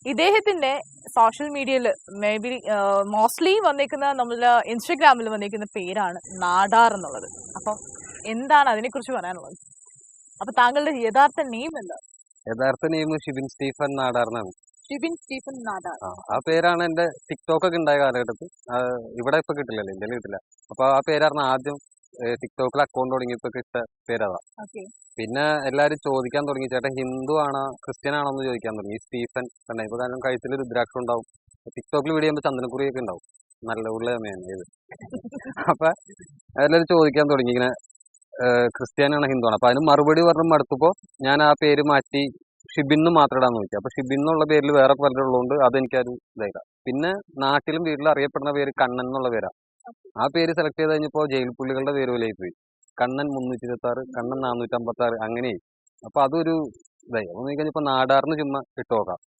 ഇദ്ദേഹത്തിന്റെ സോഷ്യൽ മീഡിയയിൽ may be mostly വന്നേക്കുന്ന നമ്മളുടെ ഇൻസ്റ്റഗ്രാമിൽ വന്നേക്കുന്ന പേരാണ് നാടാർ എന്നുള്ളത്. അപ്പൊ എന്താണ് അതിനെക്കുറിച്ച് പറയാനുള്ളത്? അപ്പൊ താങ്കളുടെ യഥാർത്ഥ നെയിം എന്താ? യഥാർത്ഥ നെയിം ഷിബിൻ സ്റ്റീഫൻ നാടാർന്നാണ്. ഷിബിൻ സ്റ്റീഫൻ നാടാർ. ആ പേരാണ് എന്റെ ടിക്ടോക്ക് ഒക്കെ ഉണ്ടായ കാലഘട്ടത്തിൽ. ഇവിടെ ഇപ്പൊ കിട്ടില്ലല്ലോ, ഇന്ത്യയിൽ കിട്ടില്ല. അപ്പൊ ആ പേരായിരുന്നു ആദ്യം ടിക്ടോക്കിൽ അക്കൗണ്ട് തുടങ്ങിയപ്പോ കിട്ട പേരതാ. ഓക്കെ. പിന്നെ എല്ലാരും ചോദിക്കാൻ തുടങ്ങി, ചേട്ടൻ ഹിന്ദു ആണോ ക്രിസ്ത്യൻ ആണോ എന്ന് ചോദിക്കാൻ തുടങ്ങി. സ്റ്റീഫൻ കണ്ട ഇപ്പൊ കാരണം കഴുത്തിൽ രുദ്രാക്ഷം ഉണ്ടാവും. ടിക്ടോക്കിൽ വീഡിയോ ചെയ്യുമ്പോൾ ചന്ദനക്കുറിയൊക്കെ ഉണ്ടാവും. നല്ല ഉള്ള സമയമാണ് ഇത്. അപ്പൊ എല്ലാരും ചോദിക്കാൻ തുടങ്ങി ഇങ്ങനെ ക്രിസ്ത്യാനാണ് ഹിന്ദു ആണ്. അപ്പൊ അതിന് മറുപടി പറഞ്ഞ് മടുത്തപ്പോ ഞാൻ ആ പേര് മാറ്റി ഷിബിന്ന് മാത്രം ഇടാൻ നോക്കി. അപ്പൊ ഷിബിൻ എന്നുള്ള പേരിൽ വേറെ പലരും ഉള്ളതുകൊണ്ട് അതെനിക്കൊരു ഇതായില്ല. പിന്നെ നാട്ടിലും വീട്ടിലും അറിയപ്പെടുന്ന പേര് കണ്ണൻ എന്നുള്ള പേരാ. ആ പേര് സെലക്ട് ചെയ്ത് കഴിഞ്ഞപ്പോ ജയിൽ പുള്ളികളുടെ പേര് പോലെയായി പോയി. കണ്ണൻ 326, കണ്ണൻ 456 അങ്ങനെയായി. അപ്പൊ അതൊരു ഇതായി. അപ്പൊ നോക്കി കഴിഞ്ഞപ്പോ നാടാറിന് ചുമ്മാ ഇട്ട് നോക്കാം.